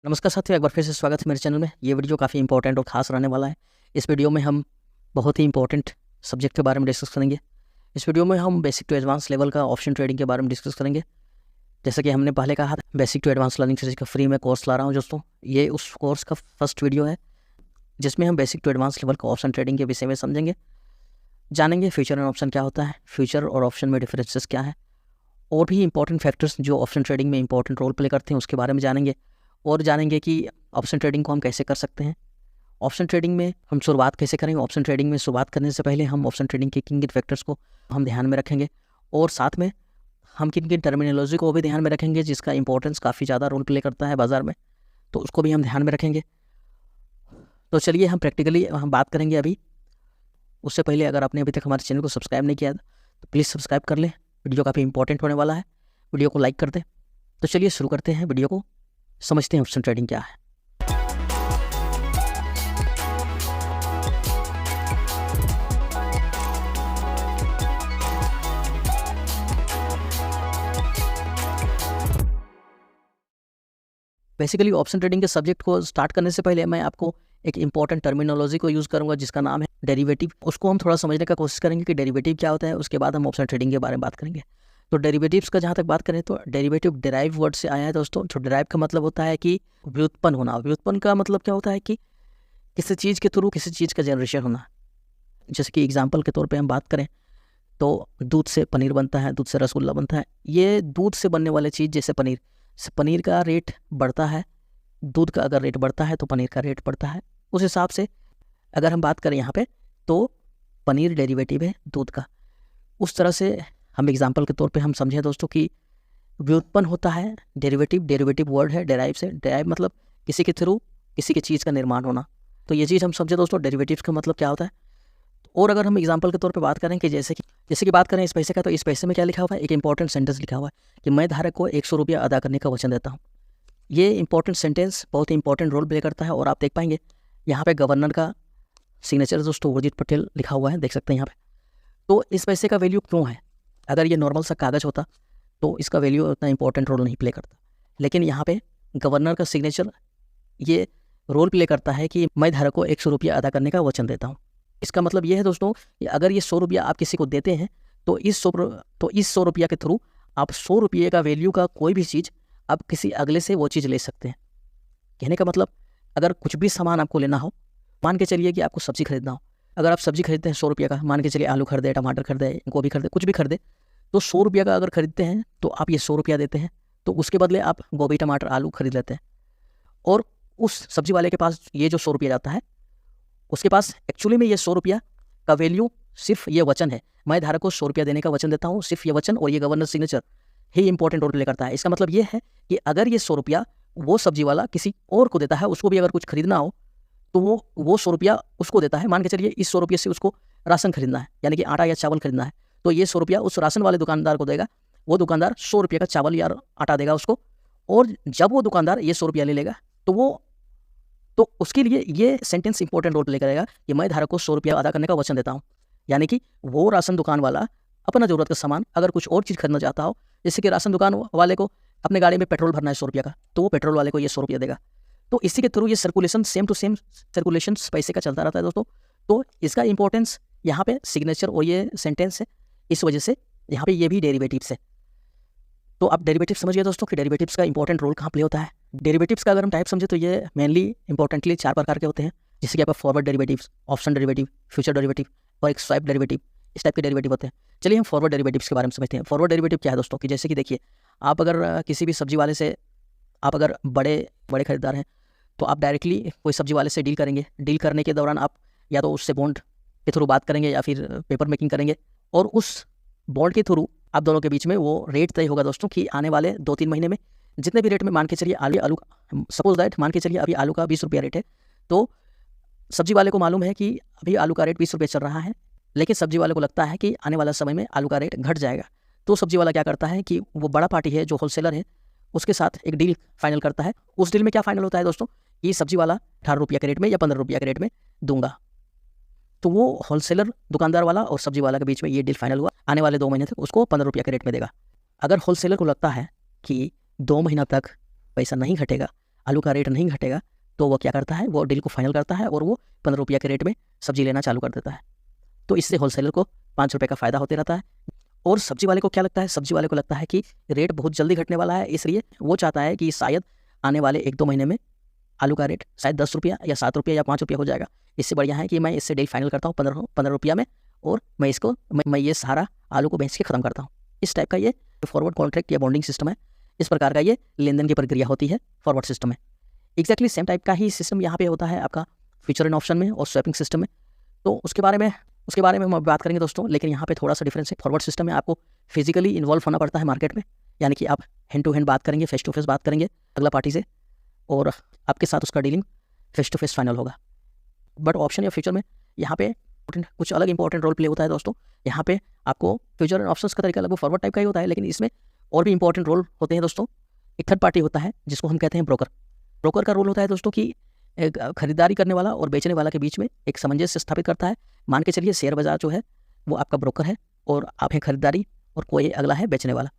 नमस्कार साथियों, एक बार फिर से स्वागत है मेरे चैनल में। ये वीडियो काफ़ी इंपॉर्टेंट और ख़ास रहने वाला है। इस वीडियो में हम बहुत ही इंपॉर्टेंट सब्जेक्ट के बारे में डिस्कस करेंगे। इस वीडियो में हम बेसिक टू एडवांस लेवल का ऑप्शन ट्रेडिंग के बारे में डिस्कस करेंगे। जैसा कि हमने पहले कहा था, basic to advance learning series का फ्री में कोर्स ला रहा हूँ दोस्तों। ये उस कोर्स का फर्स्ट वीडियो है जिसमें हम बेसिक टू एडवांस लेवल का ऑप्शन ट्रेडिंग के विषय में समझेंगे, जानेंगे फ्यूचर एंड ऑप्शन क्या होता है, फ्यूचर और ऑप्शन में डिफरेंसेस क्या है, और भी इंपॉर्टेंट फैक्टर्स जो ऑप्शन ट्रेडिंग में इंपॉर्टेंट रोल प्ले करते हैं उसके बारे में जानेंगे। और जानेंगे कि ऑप्शन ट्रेडिंग को हम कैसे कर सकते हैं, ऑप्शन ट्रेडिंग में हम शुरुआत कैसे करेंगे। ऑप्शन ट्रेडिंग में शुरुआत करने से पहले हम ऑप्शन ट्रेडिंग के किन किन फैक्टर्स को हम ध्यान में रखेंगे, और साथ में हम किन किन टर्मिनोलॉजी को भी ध्यान में रखेंगे जिसका इंपॉर्टेंस काफ़ी ज़्यादा रोल प्ले करता है बाजार में, तो उसको भी हम ध्यान में रखेंगे। तो चलिए हम प्रैक्टिकली हम बात करेंगे अभी। उससे पहले अगर आपने अभी तक हमारे चैनल को सब्सक्राइब नहीं किया तो प्लीज़ सब्सक्राइब कर लें। वीडियो काफ़ी इंपॉर्टेंट होने वाला है, वीडियो को लाइक कर दें। तो चलिए शुरू करते हैं वीडियो को, समझते हैं ऑप्शन ट्रेडिंग क्या है। बेसिकली ऑप्शन ट्रेडिंग के सब्जेक्ट को स्टार्ट करने से पहले मैं आपको एक इंपॉर्टेंट टर्मिनोलॉजी को यूज़ करूंगा जिसका नाम है डेरिवेटिव। उसको हम थोड़ा समझने का कोशिश करेंगे कि डेरिवेटिव क्या होता है, उसके बाद हम ऑप्शन ट्रेडिंग के बारे में बात करेंगे। तो डेरिवेटिव्स का जहाँ तक बात करें तो डेरिवेटिव डेराइव वर्ड से आया है दोस्तों। तो डेराइव का मतलब होता है कि व्युत्पन्न होना। व्युत्पन्न का मतलब क्या होता है कि किसी चीज़ के थ्रू किसी चीज़ का जनरेशन होना। जैसे कि एग्जाम्पल के तौर पर हम बात करें तो दूध से पनीर बनता है, दूध से रसगुल्ला बनता है। ये दूध से बनने वाली चीज़ जैसे पनीर का रेट बढ़ता है, दूध का अगर रेट बढ़ता है तो पनीर का रेट बढ़ता है। उस हिसाब से अगर हम बात करें यहाँ पे तो पनीर डेरिवेटिव है दूध का। उस तरह से हम एग्जांपल के तौर पे हम समझें दोस्तों कि व्युत्पन्न होता है डेरिवेटिव वर्ड है डेराइव से। डेराइव मतलब किसी के थ्रू किसी की चीज़ का निर्माण होना। तो ये चीज़ हम समझे दोस्तों, डेरिवेटिव्स का मतलब क्या होता है। और अगर हम एग्जांपल के तौर पे बात करें कि जैसे कि बात करें इस पैसे का, तो इस पैसे में क्या लिखा हुआ है, एक इंपॉर्टेंट सेंटेंस लिखा हुआ है कि मैं धारक को 100 रुपया अदा करने का वचन देता हूँ। ये इंपॉर्टेंट सेंटेंस बहुत ही इंपॉर्टेंट रोल प्ले करता है। और आप देख पाएंगे यहाँ पे गवर्नर का सिग्नेचर दोस्तों उर्जित पटेल लिखा हुआ है, देख सकते हैं यहाँ पे। तो इस पैसे का वैल्यू क्यों है? अगर ये नॉर्मल सा कागज़ होता तो इसका वैल्यू उतना इंपॉर्टेंट रोल नहीं प्ले करता, लेकिन यहाँ पे गवर्नर का सिग्नेचर ये रोल प्ले करता है कि मैं धारक को 100 रुपया अदा करने का वचन देता हूँ। इसका मतलब ये है दोस्तों कि अगर ये 100 रुपया आप किसी को देते हैं तो इस 100 रुपया के थ्रू आप 100 रुपये का वैल्यू का कोई भी चीज़ आप किसी अगले से वो चीज़ ले सकते हैं। कहने का मतलब अगर कुछ भी सामान आपको लेना हो, मान के चलिए कि आपको सब्ज़ी खरीदना हो। अगर आप सब्ज़ी खरीदते हैं 100 रुपये का, मान के चलिए आलू खरीदे, टमाटर खरीदे, गोभी खरीदे, कुछ भी खरीदे, तो 100 रुपये का अगर खरीदते हैं तो आप ये 100 रुपया देते हैं, तो उसके बदले आप गोभी, टमाटर, आलू खरीद लेते हैं। और उस सब्ज़ी वाले के पास ये जो 100 रुपया जाता है, उसके पास एक्चुअली में ये 100 रुपया का वैल्यू सिर्फ ये वचन है, मैं धारक को 100 रुपया देने का वचन देता हूँ। सिर्फ ये वचन और ये गवर्नर सिग्नेचर ही इंपॉर्टेंट रोल प्ले करता है। इसका मतलब ये है कि अगर ये 100 रुपया वो सब्जी वाला किसी और को देता है, उसको भी अगर कुछ खरीदना हो तो वो 100 रुपया उसको देता है। मान के चलिए इस 100 रुपये से उसको राशन खरीदना है, यानी कि आटा या चावल खरीदना है, तो ये 100 रुपया उस राशन वाले दुकानदार को देगा। वो दुकानदार 100 रुपये का चावल या आटा देगा उसको, और जब वो दुकानदार ये 100 रुपया ले लेगा तो उसके लिए ये सेंटेंस इंपॉर्टेंट रोल प्ले करेगा कि मैं धारक को 100 रुपया अदा करने का वचन देता हूँ। यानी कि वो राशन दुकान वाला अपना ज़रूरत का सामान अगर कुछ और चीज़ खरीदना चाहता हो, जैसे कि राशन दुकान वाले को अपने गाड़ी में पेट्रोल भरना है 100 रुपया का, तो वो पेट्रोल वाले को ये 100 रुपया देगा। तो इसी के थ्रू ये circulation same to same circulation पैसे का चलता रहता है दोस्तों। तो इसका इंपॉर्टेंस यहाँ पे सिग्नेचर और ये सेंटेंस है, इस वजह से यहाँ पे ये भी डेरिवेटिव्स है। तो आप डेरिवेटिव समझिए दोस्तों कि डेरिवेटिव्स का इंपॉर्टेंट रोल कहाँ प्ले होता है। डेरिवेटिव्स का अगर हम टाइप समझे तो ये मेनली इंपॉर्टेंटली 4 प्रकार के होते हैं, जैसे कि आपका forward derivatives, option derivative, future derivative और एक स्वाइप डेरिवेटिव। इस टाइप के डेरिवेटिव होते हैं। चलिए हम फॉरवर्ड डेरिवेटिव्स के बारे में समझते हैं। फॉरवर्ड डेरिवेटिव क्या है दोस्तों कि जैसे कि देखिए, आप अगर किसी भी सब्जी वाले से आप अगर बड़े खरीदार हैं तो आप डायरेक्टली कोई सब्जी वाले से डील करेंगे। डील करने के दौरान आप या तो उससे बॉन्ड के थ्रू बात करेंगे या फिर पेपर मेकिंग करेंगे, और उस बॉन्ड के थ्रू आप दोनों के बीच में वो रेट तय होगा दोस्तों कि आने वाले 2-3 महीने में जितने भी रेट में, मान के चलिए आलू सपोज दैट मान के चलिए अभी आलू का 20 रुपया रेट है, तो सब्जी वाले को मालूम है कि अभी आलू का रेट 20 रुपये चल रहा है, लेकिन सब्जी वाले को लगता है कि आने वाला समय में आलू का रेट घट जाएगा। तो सब्जी वाला क्या करता है कि वो बड़ा पार्टी है जो होलसेलर है, उसके साथ एक डील फाइनल करता है। उस डील में क्या फाइनल होता है दोस्तों कि सब्जी वाला 18 रुपया के रेट में या 15 रुपया के रेट में दूंगा। तो वो होलसेलर दुकानदार वाला और सब्जी वाला के बीच में ये डील फाइनल हुआ, आने वाले 2 महीने तक उसको 15 रुपया के रेट में देगा। अगर होलसेलर को लगता है कि 2 महीना तक पैसा नहीं घटेगा, आलू का रेट नहीं घटेगा तो वो क्या करता है, वो डील को फाइनल करता है और वो 15 रुपये के रेट में सब्जी लेना चालू कर देता है। तो इससे होलसेलर को 5 रुपये का फ़ायदा होते रहता है। और सब्जी वाले को क्या लगता है, सब्जी वाले को लगता है कि रेट बहुत जल्दी घटने वाला है, इसलिए वो चाहता है कि शायद आने वाले 1-2 महीने में आलू का रेट शायद 10 रुपया या 7 रुपया या 5 रुपया हो जाएगा। इससे बढ़िया है कि मैं इससे डील फाइनल करता हूँ 15 रुपया में और मैं ये सारा आलू को बेच के ख़त्म करता हूँ। इस टाइप का ये फॉरवर्ड कॉन्ट्रैक्ट या बॉन्डिंग सिस्टम है। इस प्रकार का ये लेन देन की प्रक्रिया होती है फॉरवर्ड सिस्टम में। एक्जैक्टली सेम टाइप का ही सिस्टम यहाँ पे होता है आपका फ्यूचर एंड ऑप्शन में और स्वैपिंग सिस्टम में। तो उसके बारे में हम बात करेंगे दोस्तों, लेकिन यहाँ पे थोड़ा सा डिफरेंस है। फॉरवर्ड सिस्टम में आपको फिजिकली इन्वॉल्व होना पड़ता है मार्केट में, यानी कि आप हैंड टू हैंड बात करेंगे, फेस टू फेस बात करेंगे अगला पार्टी से और आपके साथ उसका dealing face to face final होगा। बट ऑप्शन या फ्यूचर में यहाँ पे कुछ अलग इंपॉर्टेंट रोल प्ले होता है दोस्तों। यहाँ पे आपको फ्यूचर एंड ऑप्शंस का तरीका लगभग फॉरवर्ड टाइप का ही होता है, लेकिन इसमें और भी इंपॉर्टेंट रोल होते हैं दोस्तों। एक थर्ड पार्टी होता है जिसको हम कहते हैं ब्रोकर। ब्रोकर का रोल होता है दोस्तों कि खरीदारी करने वाला और बेचने वाला के बीच में एक सामंजस्य स्थापित करता है। मान के चलिए शेयर बाजार जो है वो आपका ब्रोकर है और आप हैं खरीदारी और कोई अगला है बेचने वाला।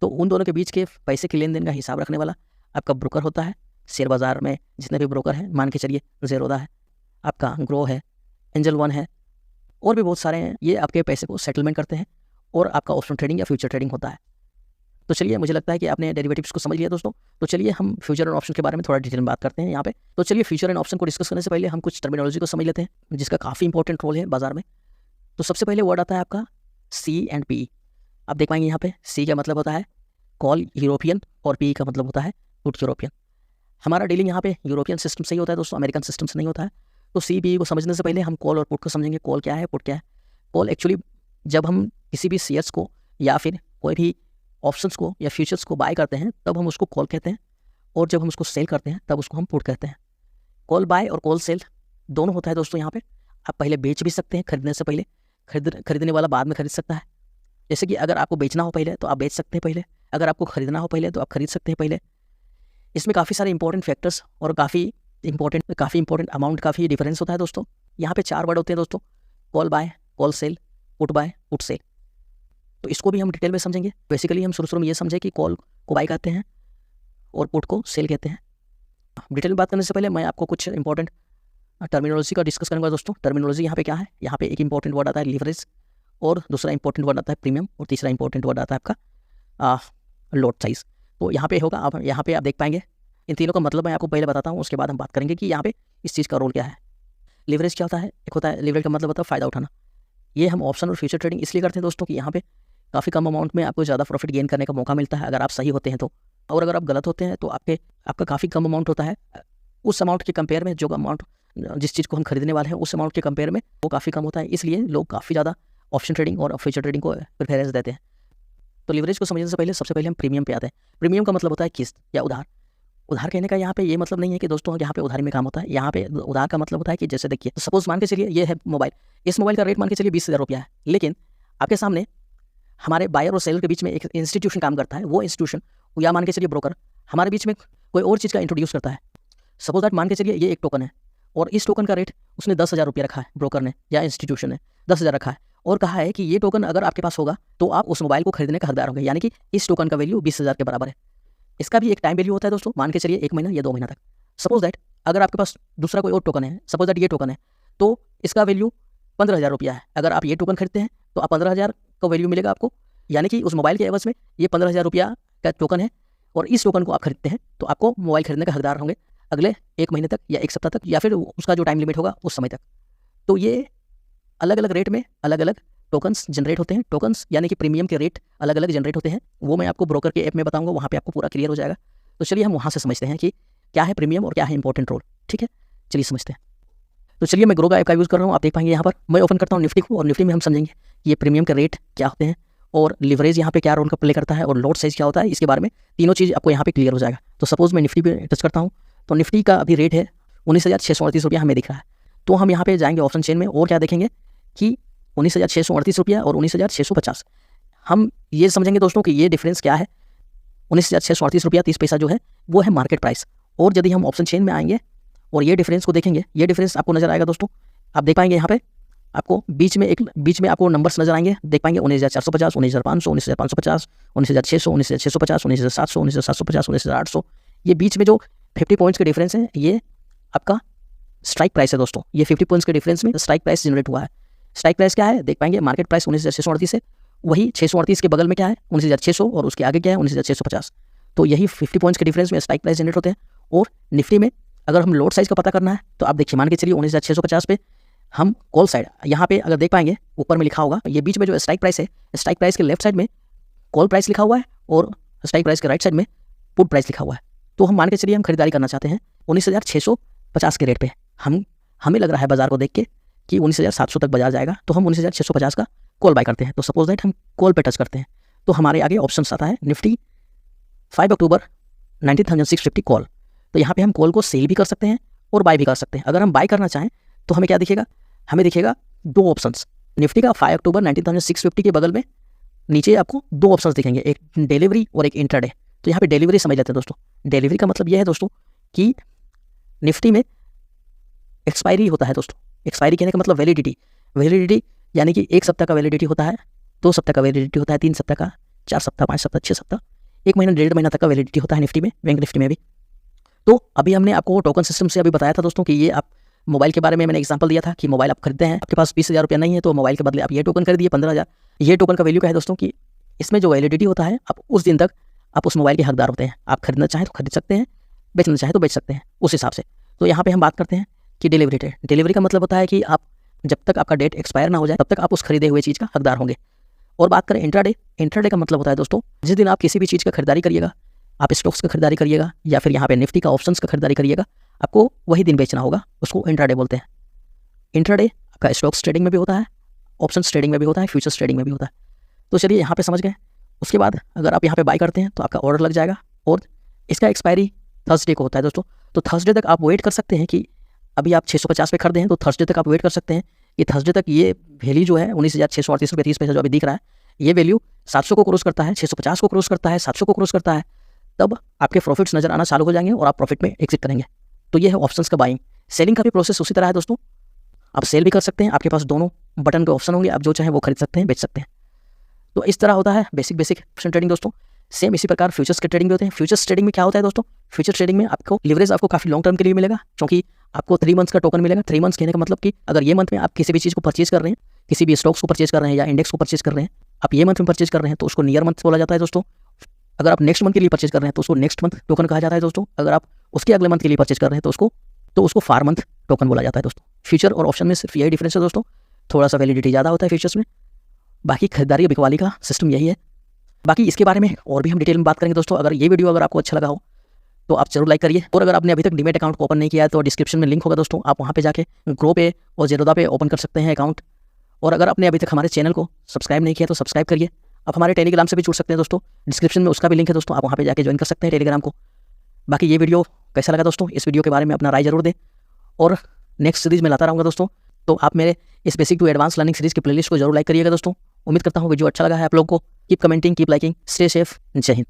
तो उन दोनों के बीच के पैसे के लेन देन का हिसाब रखने वाला आपका ब्रोकर होता है। शेयर बाजार में जितने भी ब्रोकर हैं, मान के चलिए ज़ेरोदा है, आपका ग्रो है, एंजल वन है और भी बहुत सारे हैं। ये आपके पैसे को सेटलमेंट करते हैं और आपका ऑप्शन ट्रेडिंग या फ्यूचर ट्रेडिंग होता है। तो चलिए, मुझे लगता है कि आपने डेरिवेटिव्स को समझ लिया दोस्तों। तो चलिए हम फ्यूचर एंड ऑप्शन के बारे में थोड़ा डिटेल में बात करते हैं यहाँ पे। तो चलिए फ्यूचर एंड ऑप्शन को डिस्कस करने से पहले हम कुछ टर्मिनोलॉजी को समझ लेते हैं जिसका काफ़ी इंपॉर्टेंट रोल है बाजार में। तो सबसे पहले वर्ड आता है आपका C&P। आप देख पाएंगे यहाँ पे C का मतलब होता है कॉल यूरोपियन और P का मतलब होता है पुट यूरोपियन। हमारा डीलिंग यहाँ पे यूरोपियन सिस्टम से ही होता है दोस्तों, अमेरिकन सिस्टम से नहीं होता है। तो C-P को समझने से पहले हम कॉल और पुट को समझेंगे। कॉल क्या है, पुट क्या है। कॉल एक्चुअली जब हम किसी भी शेयर्स को या फिर कोई भी ऑप्शंस को या फ्यूचर्स को बाय करते हैं तब हम उसको कॉल कहते हैं, और जब हम उसको सेल करते हैं तब उसको हम पुट कहते हैं। कॉल बाय और कॉल सेल दोनों होता है दोस्तों। यहाँ पे आप पहले बेच भी सकते हैं खरीदने से पहले, खरीदने वाला बाद में खरीद सकता है। जैसे कि अगर आपको बेचना हो पहले तो आप बेच सकते हैं पहले, अगर आपको खरीदना हो पहले तो आप खरीद सकते हैं पहले। इसमें काफ़ी सारे इंपॉर्टेंट फैक्टर्स और काफ़ी इंपॉर्टेंट अमाउंट का भी डिफरेंस होता है दोस्तों। यहाँ पे 4 वर्ड होते हैं दोस्तों, call buy, call sell, put buy, put sell. तो इसको भी हम डिटेल में समझेंगे। बेसिकली हम शुरू में ये समझे कि कॉल को बाय कहते हैं और पुट को सेल कहते हैं। डिटेल में बात करने से पहले मैं आपको कुछ इंपॉर्टेंट टर्मिनोलॉजी का डिस्कस करूँगा दोस्तों। टर्मिनोलॉजी यहाँ पे क्या है, यहाँ पे एक इंपॉर्टेंट वर्ड आता है लीवरेज, और दूसरा इंपॉर्टेंट वर्ड आता है प्रीमियम, और तीसरा इंपॉर्टेंट वर्ड आता है आपका लॉट साइज। तो यहाँ पे होगा, आप यहाँ पे आप देख पाएंगे। इन तीनों का मतलब मैं आपको पहले बताता हूँ, उसके बाद हम बात करेंगे कि यहाँ पे इस चीज़ का रोल क्या है। लीवरेज क्या होता है, एक होता है लीवरेज का मतलब होता है फ़ायदा उठाना। ये हम ऑप्शन और फ्यूचर ट्रेडिंग इसलिए करते हैं दोस्तों कि यहाँ पे काफ़ी कम अमाउंट में आपको ज़्यादा प्रॉफिट गेन करने का मौका मिलता है अगर आप सही होते हैं तो, और अगर आप गलत होते हैं तो आपका काफ़ी कम अमाउंट होता है। उस अमाउंट के कंपेयर में जो अमाउंट जिस चीज़ को हम खरीदने वाले हैं उस अमाउंट के कंपेयर में वो काफ़ी कम होता है, इसलिए लोग काफ़ी ज़्यादा ऑप्शन ट्रेडिंग और फ्यूचर ट्रेडिंग को प्रेफरेंस देते हैं। तो लीवरेज को समझने से पहले सबसे पहले हम प्रीमियम पे आते हैं। प्रीमियम का मतलब होता है किस्त या उधार। उधार कहने का यहाँ पे ये मतलब नहीं है कि दोस्तों यहाँ पे उधारी में काम होता है। यहाँ पे उधार का मतलब होता है कि जैसे देखिए, तो सपोज मान के चलिए ये है मोबाइल, इस मोबाइल का रेट मान के चलिए 20,000 रुपया है, लेकिन आपके सामने हमारे बायर और सेलर के बीच में एक इंस्टीट्यूशन काम करता है। वो इंस्टीट्यूशन या मान के चलिए ब्रोकर हमारे बीच में कोई और चीज़ का इंट्रोड्यूस करता है। सपोज दैट मान के चलिए ये एक टोकन है और इस टोकन का रेट उसने 10,000 रुपया रखा है, ब्रोकर ने या इंस्टीट्यूशन ने 10,000 रखा है, और कहा है कि ये टोकन अगर आपके पास होगा तो आप उस मोबाइल को खरीदने का हकदार होंगे, यानी कि इस टोकन का वैल्यू 20,000 के बराबर है। इसका भी एक टाइम वैल्यू होता है दोस्तों, मान के चलिए 1 महीना या 2 महीना तक। सपोज दैट अगर आपके पास दूसरा कोई और टोकन है, सपोज दैट ये टोकन है, तो इसका वैल्यू 15,000 रुपया है। अगर आप ये टोकन खरीदते हैं तो आप 15,000 का वैल्यू मिलेगा आपको, यानी कि उस मोबाइल के एवज में ये 15,000 रुपया का टोकन है, और इस टोकन को आप खरीदते हैं तो आपको मोबाइल खरीदने का हकदार होंगे अगले 1 महीने तक या 1 सप्ताह तक, या फिर उसका जो टाइम लिमिट होगा उस समय तक। तो ये अलग अलग रेट में अलग अलग टोकन्स जनरेट होते हैं। टोकन्स यानी कि प्रीमियम के रेट अलग अलग जनरेट होते हैं, वो मैं आपको ब्रोकर के ऐप में बताऊंगा, वहाँ पे आपको पूरा क्लियर हो जाएगा। तो चलिए हम वहाँ से समझते हैं कि क्या है प्रीमियम और क्या है इंपॉर्टेंट रोल। ठीक है, चलिए समझते हैं। तो चलिए मैं ग्रो का ऐप का यूज़ कर रहा हूँ, आप देख पाएंगे यहाँ पर मैं ओपन करता हूँ निफ्टी को, और निफ्टी में हम समझेंगे कि ये प्रीमियम के रेट क्या होते हैं और लिवरेज यहाँ पे क्या रोल का प्ले करता है और लॉट साइज क्या होता है। इसके बारे में तीनों चीज़ आपको यहाँ पे क्लियर हो जाएगा। तो सपोज मैं निफ्टी पे टच करता हूँ, तो निफ्टी का अभी रेट है 19,638 रुपया हमें दिख रहा है। तो हम यहाँ पे जाएंगे ऑप्शन चेन में और क्या देखेंगे कि 19,638 रुपया और 19,650। हम ये समझेंगे दोस्तों कि ये डिफरेंस क्या है। 19,638 रुपया 30 पैसा जो है वो है मार्केट प्राइस, और यदि हम ऑप्शन चेन में आएंगे और ये डिफरेंस को देखेंगे, ये डिफरेंस आपको नजर आएगा दोस्तों। आप देख पाएंगे यहाँ पे आपको बीच में आपको नंबर्स नजर आएंगे, देख पाएंगे 19,450, 19,500, 19,550, 19,600, 19,650, 19,700, 19,750, 19,800। ये बीच में जो 50 पॉइंट्स के डिफरेंस है, ये आपका स्ट्राइक प्राइस है दोस्तों। ये 50 पॉइंट्स के डिफरेंस में स्ट्राइक प्राइस जनरेट हुआ है। स्ट्राइक प्राइस क्या है देख पाएंगे, मार्केट प्राइस 19,638 है, वही 638 के बगल में क्या है 19,600 और उसके आगे क्या है 19,650। तो यही 50 पॉइंट्स के डिफरेंस में स्ट्राइक प्राइस जनरेट होते हैं। और निफ्टी में अगर हम लोड साइज का पता करना है तो आप देखिए, मान के चलिए 19,650 पे हम कॉल साइड, यहाँ पे अगर देख पाएंगे ऊपर में लिखा होगा, ये बीच में जो स्ट्राइक प्राइस है, स्ट्राइक प्राइस के लेफ्ट साइड में कॉल प्राइस लिखा हुआ है और स्ट्राइक प्राइस के राइट साइड में पुट प्राइस लिखा हुआ है। तो हम मान के चलिए हम खरीदारी करना चाहते हैं 19,650 के रेट पे। हमें लग रहा है बाजार को देख के कि 19,700 तक बाजार जाएगा, तो हम 19,650 का कॉल बाय करते हैं। तो सपोज दैट हम कॉल पे टच करते हैं, तो हमारे आगे ऑप्शन आता है निफ्टी 5 अक्टूबर 19,650 कॉल। तो यहाँ पे हम कॉल को सेल भी कर सकते हैं और बाय भी कर सकते हैं। अगर हम बाय करना चाहें तो हमें क्या दिखेगा, हमें दिखेगा दो ऑप्शंस। निफ्टी का 5 अक्टूबर 19,650 के बगल में नीचे आपको दो ऑप्शंस दिखेंगे, एक डिलीवरी और एक इंट्राडे। तो यहाँ पे डिलीवरी समझ लेते हैं दोस्तों। डिलीवरी का मतलब यह है दोस्तों कि निफ्टी में एक्सपायरी होता है दोस्तों। एक्सपायरी कहने का मतलब वैलिडिटी यानी कि 1 सप्ताह का वैलिडिटी होता है, 2 सप्ताह का वैलिडिटी होता है, 3 सप्ताह का, 4 सप्ताह, 5 सप्ताह, 6 सप्ताह, 1 महीना, 1.5 महीना तक का वैलिडिटी होता है निफ्टी में, बैंक निफ्टी में भी। तो अभी हमने आपको टोकन सिस्टम से अभी बताया था दोस्तों कि ये आप मोबाइल के बारे में मैंने एग्जांपल दिया था कि मोबाइल आप खरीदते हैं, आपके पास 20,000 रुपया नहीं है तो मोबाइल के बदले आप ये टोकन खरीदिए 15,000। ये टोकन का वैल्यू क्या है दोस्तों कि इसमें जो वैलिडिटी होता है, आप उस दिन तक आप उस मोबाइल के हकदार होते हैं। आप खरीदना चाहें तो खरीद सकते हैं, बेचना चाहें तो बेच सकते हैं उस हिसाब से। तो यहाँ पे हम बात करते हैं कि डिलीवरी डेट। डिलीवरी का मतलब होता है कि आप जब तक आपका डेट एक्सपायर ना हो जाए तब तक आप उस खरीदे हुए चीज़ का हकदार होंगे। और बात करें इंट्राडे, इंट्राडे का मतलब होता है दोस्तों जिस दिन आप किसी भी चीज़ का खरीदारी करिएगा, आप स्टॉक्स का खरीदारी करिएगा या फिर यहाँ पे निफ्टी का ऑप्शंस का खरीदारी करिएगा, आपको वही दिन बेचना होगा, उसको इंट्राडे बोलते हैं। इंट्राडे आपका स्टॉक्स ट्रेडिंग में भी होता है, ऑप्शंस ट्रेडिंग में भी होता है, फ्यूचर्स ट्रेडिंग में भी होता है। तो चलिए यहाँ पे समझ गए। उसके बाद अगर आप यहाँ पे बाय करते हैं तो आपका ऑर्डर लग जाएगा और इसका एक्सपायरी थर्सडे को होता है दोस्तों। तो थर्सडे तक आप वेट कर सकते हैं कि अभी आप 650 पे खरीदे हैं तो थर्सडे तक आप वेट कर सकते हैं कि थर्सडे तक ये वैल्यू जो है 19,638 रुपये 30 पैसा जो अभी दिख रहा है, ये वैल्यू 700 को क्रॉस करता है, 650 को क्रॉस करता है, 700 को क्रॉस करता है, तब आपके प्रॉफिट्स नजर आना चालू हो जाएंगे और आप प्रॉफिट में एग्जिट करेंगे। तो ये है ऑप्शंस का बाइंग। सेलिंग का भी प्रोसेस उसी तरह है दोस्तों, आप सेल भी कर सकते हैं, आपके पास दोनों बटन के ऑप्शन होंगे, आप जो चाहें वो खरीद सकते हैं, बेच सकते हैं। तो इस तरह होता है बेसिक ऑप्शन ट्रेडिंग दोस्तों। सेम इसी प्रकार फ्यूचर्स के ट्रेडिंग भी होते हैं। फ्यूचर्स ट्रेडिंग में क्या होता है दोस्तों, फ्यूचर ट्रेडिंग में आपको लिवरेज आपको काफी लॉन्ग टर्म के लिए मिलेगा, क्योंकि आपको 3 मंथ्स का टोकन मिलेगा। 3 मंथ्स कहने का मतलब कि अगर ये मंथ में आप किसी भी चीज़ को परचेज कर रहे हैं, किसी भी स्टॉक्स को परचेज कर रहे हैं या इंडेक्स को परचेज कर रहे हैं, आप ये मंथ में परचेज कर रहे हैं तो उसको नियर मंथ बोला जाता है दोस्तों। अगर आप नेक्स्ट मंथ के लिए परचेज कर रहे हैं तो उसको नेक्स्ट मंथ टोकन कहा जाता है दोस्तों। अगर आप उसके अगले मंथ के लिए परचेज कर रहे हैं तो उसको फार मंथ टोकन बोला जाता है दोस्तों। फ्यूचर और ऑप्शन में सिर्फ यही डिफरेंस है दोस्तों, थोड़ा सा वैलिडिटी ज़्यादा होता है फ्यूचर्स में, बाकी खरीदारी और बिकवाली का सिस्टम यही है। बाकी इसके बारे में और भी हम डिटेल में बात करेंगे दोस्तों। अगर ये वीडियो अगर आपको अच्छा लगा हो तो आप जरूर लाइक करिए, और अगर आपने अभी तक डीमैट अकाउंट को ओपन नहीं किया है तो डिस्क्रिप्शन में लिंक होगा दोस्तों, आप वहाँ पे जाके ग्रो पे और ज़ेरोदा पे ओपन कर सकते हैं अकाउंट। और अगर आपने अभी तक हमारे चैनल को सब्सक्राइब नहीं किया तो सब्सक्राइब करिए। आप हमारे टेलीग्राम से भी जुड़ सकते हैं दोस्तों, डिस्क्रिप्शन में उसका भी लिंक है दोस्तों, आप वहाँ पे जाके ज्वाइन कर सकते हैं टेलीग्राम को। बाकी ये वीडियो कैसा लगा दोस्तों, इस वीडियो के बारे में अपना राय जरूर दें, और नेक्स्ट सीरीज में लाता रहूँगा दोस्तों। तो आप मेरे इस basic to advance learning series की प्लेलिस्ट को जरूर लाइक करिएगा दोस्तों। उम्मीद करता हूँ वीडियो अच्छा लगा है आप लोगों को। Keep commenting, keep liking, stay safe, जय हिंद।